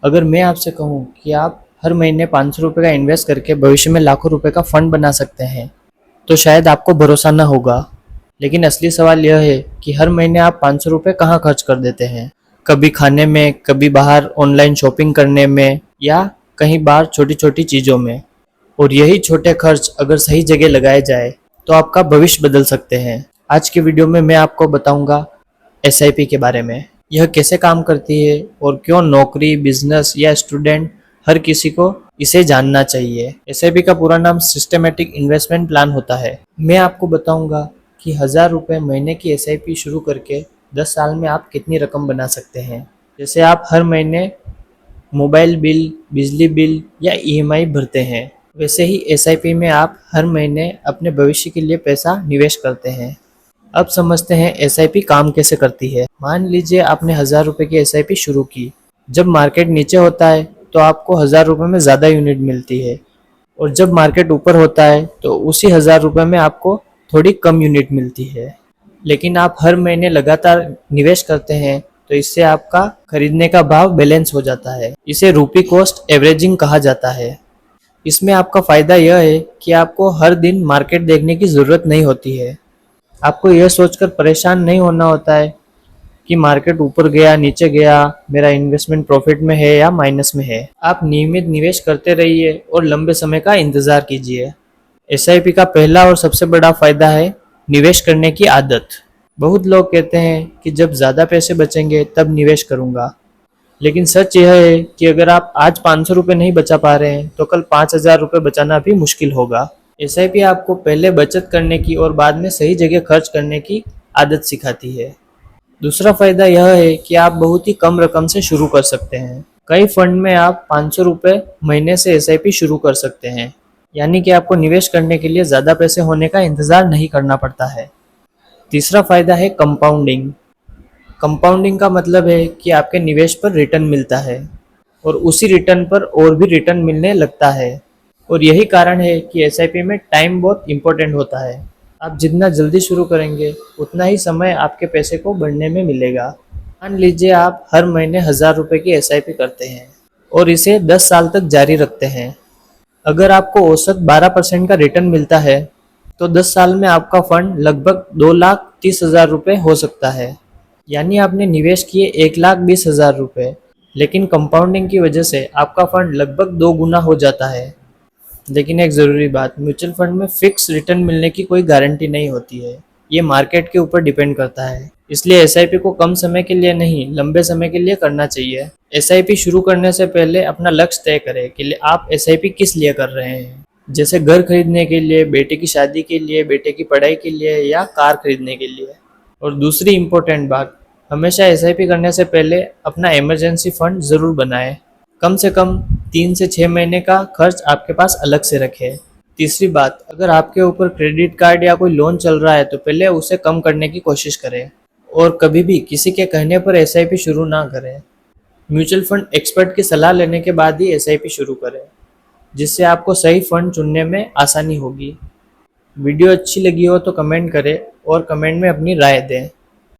अगर मैं आपसे कहूँ कि आप हर महीने 500 रुपये का इन्वेस्ट करके भविष्य में लाखों रुपए का फंड बना सकते हैं, तो शायद आपको भरोसा न होगा। लेकिन असली सवाल यह है कि हर महीने आप 500 रुपये कहाँ खर्च कर देते हैं। कभी खाने में, कभी बाहर ऑनलाइन शॉपिंग करने में, या कहीं बाहर छोटी छोटी चीज़ों में। और यही छोटे खर्च अगर सही जगह लगाए जाए तो आपका भविष्य बदल सकते हैं। आज के वीडियो में मैं आपको बताऊंगा एसआईपी के बारे में। यह कैसे काम करती है और क्यों नौकरी, बिजनेस या स्टूडेंट हर किसी को इसे जानना चाहिए। एसआईपी का पूरा नाम सिस्टमेटिक इन्वेस्टमेंट प्लान होता है। मैं आपको बताऊंगा कि 1000 रुपये महीने की एसआईपी शुरू करके 10 साल में आप कितनी रकम बना सकते हैं। जैसे आप हर महीने मोबाइल बिल, बिजली बिल या ईएमआई भरते हैं, वैसे ही एसआईपी में आप हर महीने अपने भविष्य के लिए पैसा निवेश करते हैं। अब समझते हैं एसआईपी काम कैसे करती है। मान लीजिए आपने 1000 रुपये की एसआईपी शुरू की। जब मार्केट नीचे होता है तो आपको 1000 रुपये में ज़्यादा यूनिट मिलती है, और जब मार्केट ऊपर होता है तो उसी 1000 रुपये में आपको थोड़ी कम यूनिट मिलती है। लेकिन आप हर महीने लगातार निवेश करते हैं तो इससे आपका खरीदने का भाव बैलेंस हो जाता है। इसे रूपी कॉस्ट एवरेजिंग कहा जाता है। इसमें आपका फ़ायदा यह है कि आपको हर दिन मार्केट देखने की ज़रूरत नहीं होती है। आपको यह सोचकर परेशान नहीं होना होता है कि मार्केट ऊपर गया, नीचे गया, मेरा इन्वेस्टमेंट प्रॉफिट में है या माइनस में है। आप नियमित निवेश करते रहिए और लंबे समय का इंतज़ार कीजिए। एसआईपी का पहला और सबसे बड़ा फ़ायदा है निवेश करने की आदत। बहुत लोग कहते हैं कि जब ज़्यादा पैसे बचेंगे तब निवेश करूँगा, लेकिन सच यह है कि अगर आप आज 500 रुपये नहीं बचा पा रहे हैं तो कल 5000 रुपये बचाना भी मुश्किल होगा। एसआईपी आपको पहले बचत करने की और बाद में सही जगह खर्च करने की आदत सिखाती है। दूसरा फायदा यह है कि आप बहुत ही कम रकम से शुरू कर सकते हैं। कई फंड में आप 500 रुपये महीने से एसआईपी शुरू कर सकते हैं, यानी कि आपको निवेश करने के लिए ज़्यादा पैसे होने का इंतज़ार नहीं करना पड़ता है। तीसरा फायदा है कंपाउंडिंग। कंपाउंडिंग का मतलब है कि आपके निवेश पर रिटर्न मिलता है और उसी रिटर्न पर और भी रिटर्न मिलने लगता है। और यही कारण है कि एसआईपी में टाइम बहुत इम्पोर्टेंट होता है। आप जितना जल्दी शुरू करेंगे उतना ही समय आपके पैसे को बढ़ने में मिलेगा। मान लीजिए आप हर महीने 1000 रुपये की एसआईपी करते हैं और इसे 10 साल तक जारी रखते हैं। अगर आपको औसत 12% का रिटर्न मिलता है तो 10 साल में आपका फंड लगभग 2,30,000 रुपये हो सकता है। यानी आपने निवेश किए 1,20,000 रुपये, लेकिन कंपाउंडिंग की वजह से आपका फंड लगभग 2 गुना हो जाता है। लेकिन एक ज़रूरी बात, म्यूचुअल फंड में फिक्स रिटर्न मिलने की कोई गारंटी नहीं होती है। ये मार्केट के ऊपर डिपेंड करता है। इसलिए एसआईपी को कम समय के लिए नहीं, लंबे समय के लिए करना चाहिए। एसआईपी शुरू करने से पहले अपना लक्ष्य तय करें कि आप एसआईपी किस लिए कर रहे हैं। जैसे घर खरीदने के लिए, बेटे की शादी के लिए, बेटे की पढ़ाई के लिए, या कार खरीदने के लिए। और दूसरी इम्पोर्टेंट बात, हमेशा एसआईपी करने से पहले अपना इमरजेंसी फंड ज़रूर बनाएं। कम से कम 3 से 6 महीने का खर्च आपके पास अलग से रखें। तीसरी बात, अगर आपके ऊपर क्रेडिट कार्ड या कोई लोन चल रहा है तो पहले उसे कम करने की कोशिश करें, और कभी भी किसी के कहने पर एसआईपी शुरू ना करें। म्यूचुअल फंड एक्सपर्ट की सलाह लेने के बाद ही एसआईपी शुरू करें, जिससे आपको सही फंड चुनने में आसानी होगी। वीडियो अच्छी लगी हो तो कमेंट करें और कमेंट में अपनी राय दें।